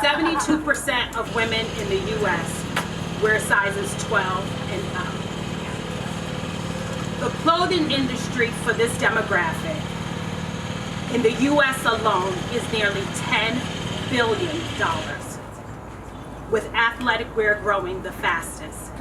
72% of women in the U.S. wear sizes 12 and up. The clothing industry for this demographic in the U.S. alone is nearly $10 billion, with athletic wear growing the fastest.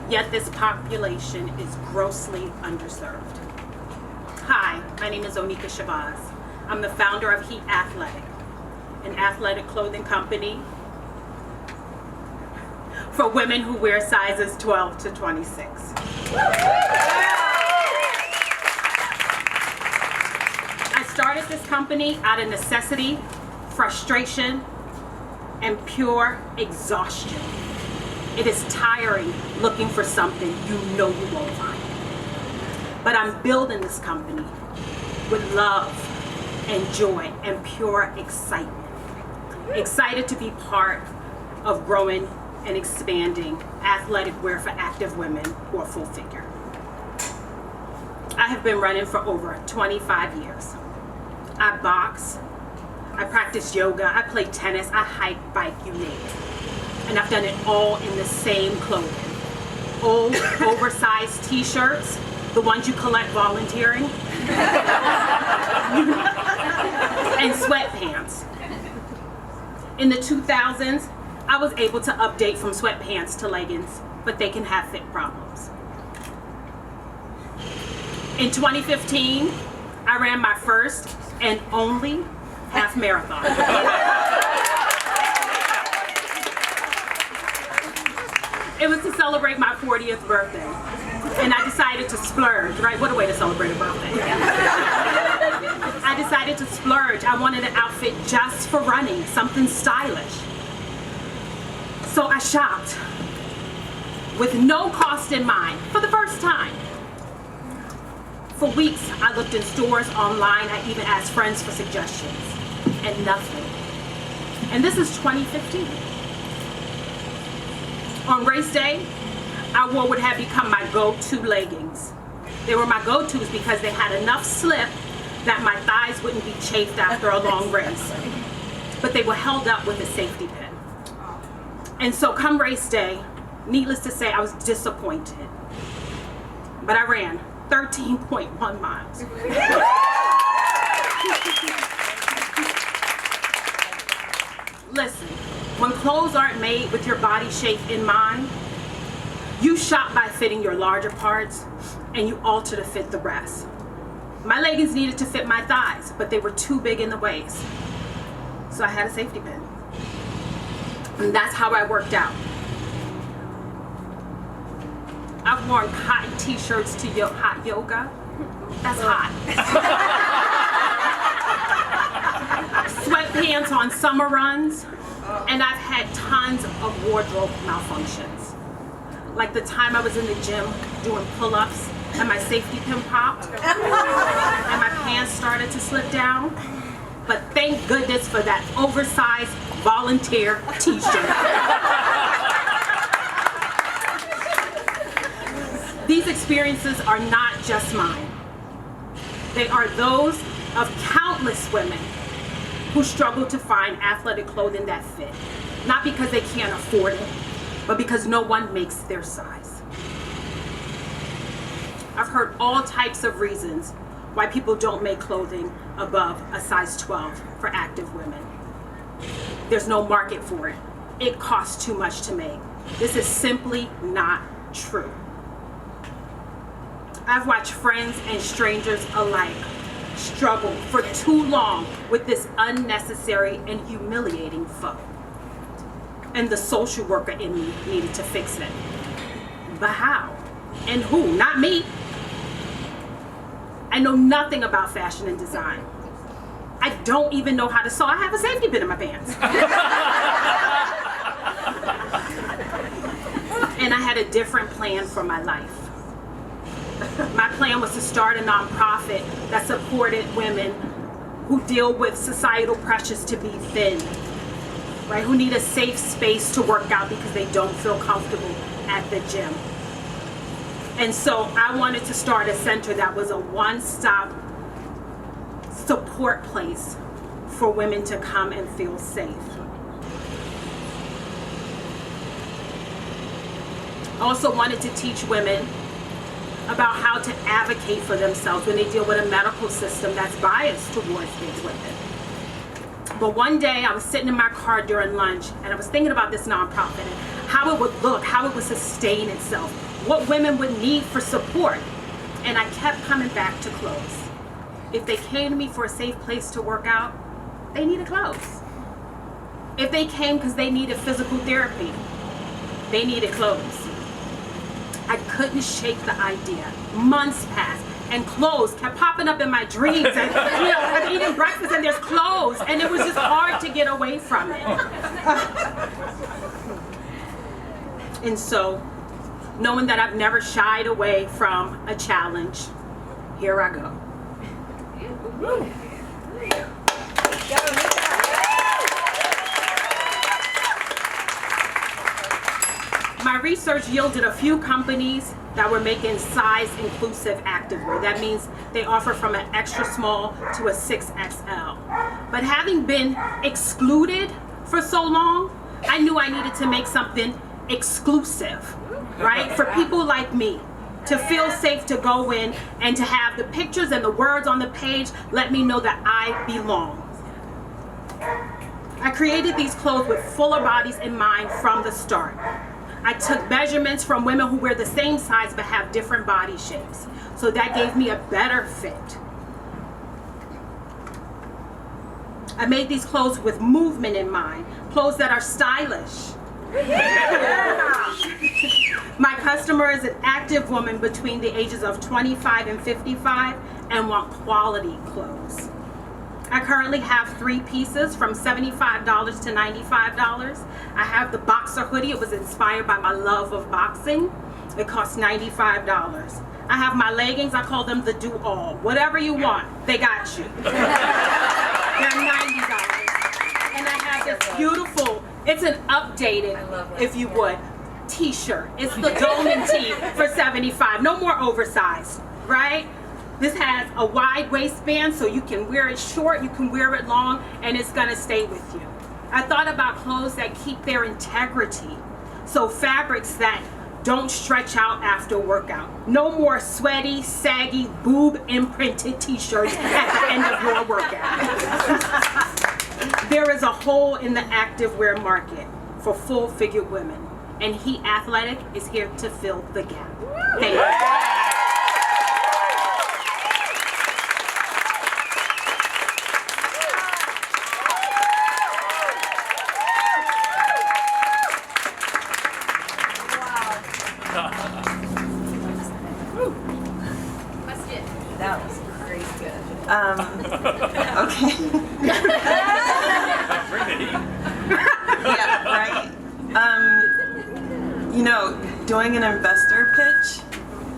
Yet this population is grossly underserved. Hi, my name is Onika Shabazz. I'm the founder of Heat Athletic, an athletic clothing company for women who wear sizes 12 to 26. I started this company out of necessity, frustration, and pure exhaustion. It is tiring looking for something you know you won't find. But I'm building this company with love and joy and pure excitement. Excited to be part of growing and expanding athletic wear for active women who are full figure. I have been running for over 25 years. I box, I practice yoga, I play tennis, I hike, bike, you name it. And I've done it all in the same clothing. Old, oversized t-shirts, the ones you collect volunteering, and sweatpants. In the 2000s, I was able to update from sweatpants to leggings, but they can have fit problems. In 2015, I ran my first and only half marathon. It was to celebrate my 40th birthday, and I decided to splurge, right? What a way to celebrate a birthday. I decided to splurge. I wanted an outfit just for running, something stylish. So I shopped with no cost in mind for the first time. For weeks, I looked in stores, online, I even asked friends for suggestions, and nothing. And this is 2015. On race day, I wore what had become my go-to leggings. They were my go-tos because they had enough slip that my thighs wouldn't be chafed after a long race. But they were held up with a safety pin. And so come race day, needless to say, I was disappointed. But I ran 13.1 miles. Listen, when clothes aren't made with your body shape in mind, you shop by fitting your larger parts and you alter to fit the rest. My leggings needed to fit my thighs, but they were too big in the waist. So I had a safety pin. And that's how I worked out. I've worn cotton t-shirts to hot yoga. That's hot. Sweatpants on summer runs. And I've had tons of wardrobe malfunctions. Like the time I was in the gym doing pull-ups and my safety pin popped and my pants started to slip down. But thank goodness for that oversized volunteer t-shirt. These experiences are not just mine. They are those of countless women who struggle to find athletic clothing that fit. Not because they can't afford it, but because no one makes their size. I've heard all types of reasons why people don't make clothing above a size 12 for active women. There's no market for it. It costs too much to make. This is simply not true. I've watched friends and strangers alike struggle for too long with this unnecessary and humiliating foe. And the social worker in me needed to fix it. But how? And who? Not me. I know nothing about fashion and design. I don't even know how to sew. I have a safety pin in my pants. And I had a different plan for my life. My plan was to start a nonprofit that supported women who deal with societal pressures to be thin, right? Who need a safe space to work out because they don't feel comfortable at the gym. And so I wanted to start a center that was a one-stop support place for women to come and feel safe. I also wanted to teach women about how to advocate for themselves when they deal with a medical system that's biased towards these women. But one day I was sitting in my car during lunch and I was thinking about this nonprofit and how it would look, how it would sustain itself, what women would need for support. And I kept coming back to clothes. If they came to me for a safe place to work out, they needed clothes. If they came because they needed physical therapy, they needed clothes. I couldn't shake the idea. Months passed and clothes kept popping up in my dreams, and I'm eating breakfast and there's clothes, and it was just hard to get away from it. And so, knowing that I've never shied away from a challenge, here I go. My research yielded a few companies that were making size-inclusive activewear. That means they offer from an extra small to a 6XL. But having been excluded for so long, I knew I needed to make something exclusive, right? For people like me, to feel safe to go in and to have the pictures and the words on the page let me know that I belong. I created these clothes with fuller bodies in mind from the start. I took measurements from women who wear the same size but have different body shapes. So that gave me a better fit. I made these clothes with movement in mind, clothes that are stylish. My customer is an active woman between the ages of 25 and 55 and want quality clothes. I currently have 3 pieces from $75 to $95. I have the boxer hoodie. It was inspired by my love of boxing. It costs $95. I have my leggings. I call them the do-all. Whatever you want, they got you. They're $90. And I have this beautiful, it's an updated, if you would, t-shirt. It's the Dolman tee for $75. No more oversized, right? This has a wide waistband, so you can wear it short, you can wear it long, and it's gonna stay with you. I thought about clothes that keep their integrity. So fabrics that don't stretch out after workout. No more sweaty, saggy, boob imprinted t-shirts at the end of your workout. There is a hole in the activewear market for full figure women, and He Athletic is here to fill the gap. Thank you. That was pretty good. Okay. Yeah, right. Doing an investor pitch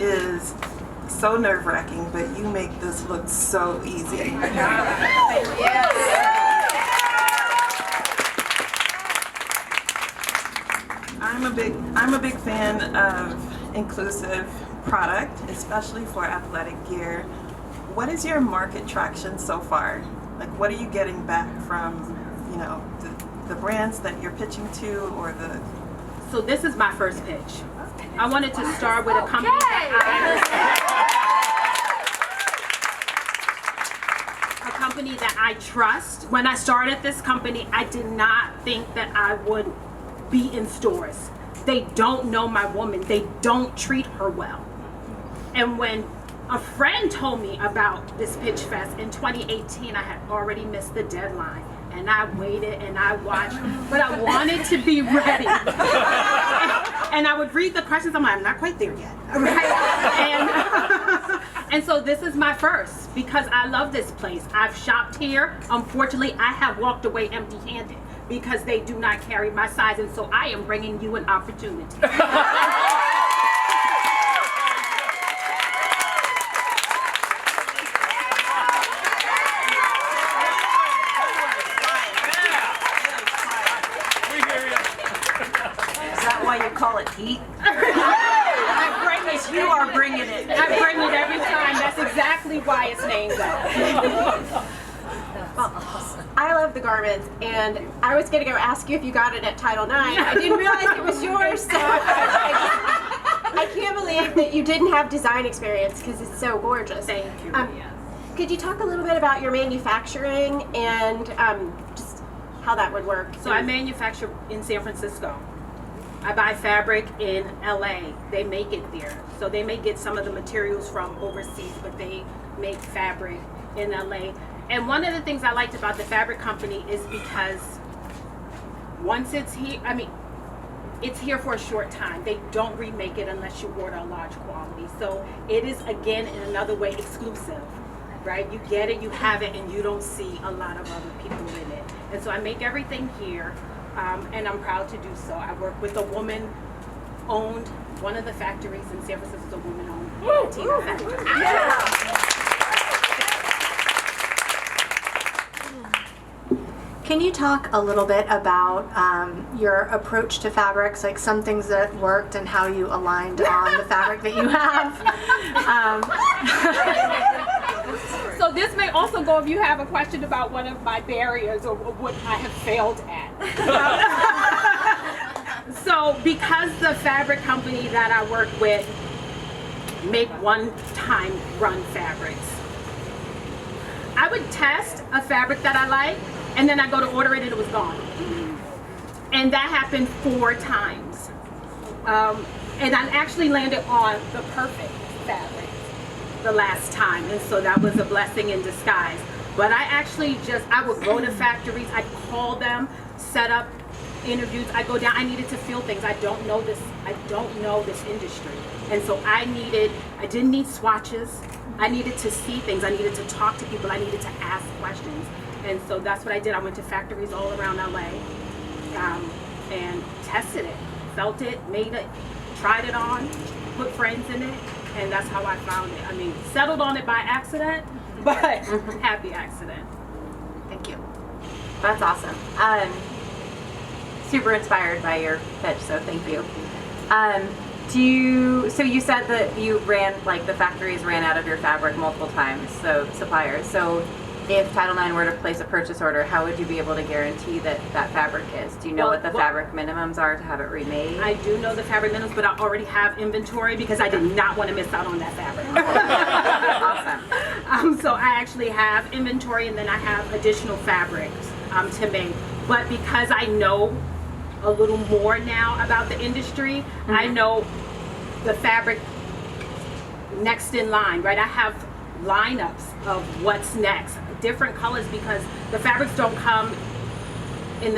is so nerve-wracking, but you make this look so easy. Yes. I'm a big fan of inclusive product, especially for athletic gear. What is your market traction so far? Like, what are you getting back from, the brands that you're pitching to, or the? So this is my first pitch. I wanted to start with a company that I trust. When I started this company, I did not think that I would be in stores. They don't know my woman. They don't treat her well. And when a friend told me about this Pitchfest in 2018, I had already missed the deadline. And I waited and I watched, but I wanted to be ready. And I would read the questions. I'm like, I'm not quite there yet, right? And so this is my first, because I love this place. I've shopped here. Unfortunately, I have walked away empty-handed because they do not carry my size, and so I am bringing you an opportunity. Call it heat. I bring it. You are bringing it. I bring it every time. That's exactly why it's named that. I love the garments, and I was going to go ask you if you got it at Title IX. I didn't realize it was yours, so I I can't believe that you didn't have design experience because it's so gorgeous. Thank you. Could you talk a little bit about your manufacturing and just how that would work? So I manufacture in San Francisco. I buy fabric in LA. They make it there. So they may get some of the materials from overseas, but they make fabric in LA. And one of the things I liked about the fabric company is because once it's here, it's here for a short time. They don't remake it unless you order a large quantity. So it is, again, in another way, exclusive, right? You get it, you have it, and you don't see a lot of other people in it. And so I make everything here, and I'm proud to do so. I work with a woman-owned, one of the factories in San Francisco is a woman-owned Tina factory. Yeah. Can you talk a little bit about your approach to fabrics, like some things that worked and how you aligned on the fabric that you have? So this may also go if you have a question about one of my barriers or what I have failed at. So because the fabric company that I work with make one-time run fabrics, I would test a fabric that I like, and then I go to order it and it was gone. And that happened 4 times. And I actually landed on the perfect fabric the last time. And so that was a blessing in disguise. But I actually I would go to factories, I'd call them, set up interviews, I go down, I needed to feel things. I don't know this industry. And so I didn't need swatches. I needed to see things. I needed to talk to people. I needed to ask questions. And so that's what I did. I went to factories all around LA and tested it, felt it, made it, tried it on, put friends in it, and that's how I found it. Settled on it by accident, but happy accident. Thank you. That's awesome. Super inspired by your pitch, so thank you. So you said that you the factories ran out of your fabric multiple times, so suppliers. So if Title IX were to place a purchase order, how would you be able to guarantee that fabric is? Do you know what the fabric minimums are to have it remade? I do know the fabric minimums, but I already have inventory because I did not want to miss out on that fabric. Awesome. So I actually have inventory, and then I have additional fabrics to make. But because I know a little more now about the industry, I know the fabric next in line, right? I have lineups of what's next, different colors, because the fabrics don't come in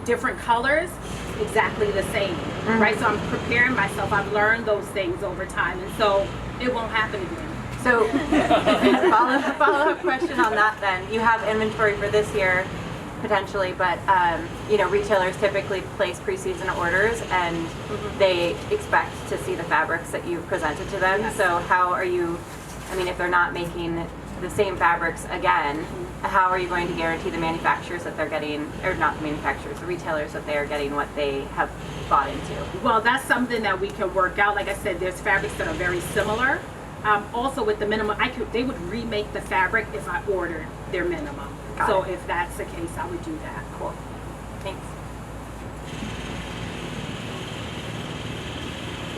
different colors exactly the same, right? So I'm preparing myself. I've learned those things over time, and so it won't happen again. So follow-up question on that then. You have inventory for this year potentially, but retailers typically place pre-season orders and they expect to see the fabrics that you've presented to them. Yes. So how are you, if they're not making the same fabrics again, how are you going to guarantee the manufacturers that they're getting, or not the manufacturers, the retailers, that they are getting what they have bought into? Well, that's something that we can work out. Like I said, there's fabrics that are very similar. Also with the minimum, they would remake the fabric if I ordered their minimum. So if that's the case, I would do that. Cool. Thanks.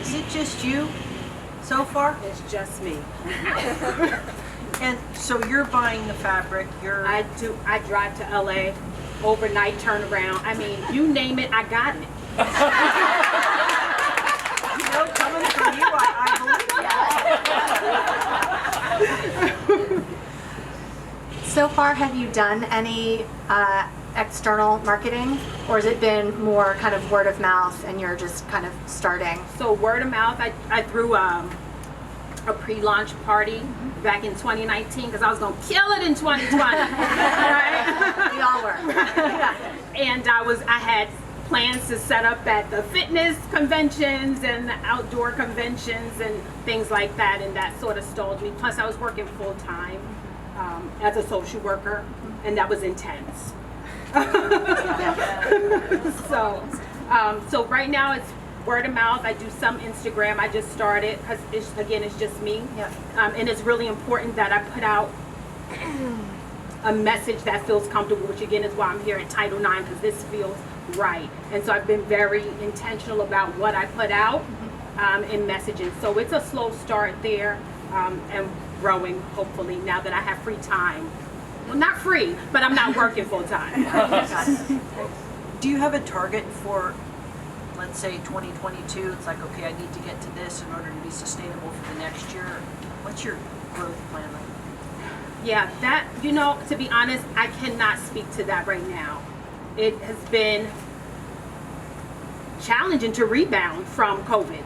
Is it just you so far? It's just me. And so you're buying the fabric, I drive to LA, overnight turnaround. You name it, I got it. Coming from you, I believe that. So far, have you done any external marketing, or has it been more kind of word of mouth and you're just kind of starting? So word of mouth, I threw a pre-launch party back in 2019 because I was going to kill it in 2020. Right? We all were. And I had plans to set up at the fitness conventions and the outdoor conventions and things like that, and that sort of stalled me. Plus I was working full time as a social worker, and that was intense. So right now it's word of mouth. I do some Instagram. I just started because it's just me. Yep. And it's really important that I put out a message that feels comfortable, which again is why I'm here at Title IX, because this feels right. And so I've been very intentional about what I put out. in messaging. So it's a slow start there, and growing hopefully now that I have free time. Well, not free, but I'm not working full time. Do you have a target for, let's say 2022? It's like, okay, I need to get to this in order to be sustainable for the next year. What's your growth plan like? Yeah, that, to be honest, I cannot speak to that right now. It has been challenging to rebound from COVID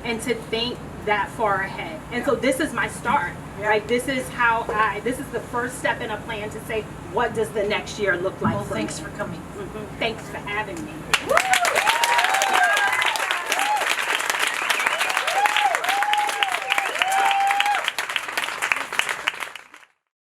and to think that far ahead. And so this is my start, right? This is this is the first step in a plan to say, what does the next year look like Well, for thanks me? for coming. Thanks for having me.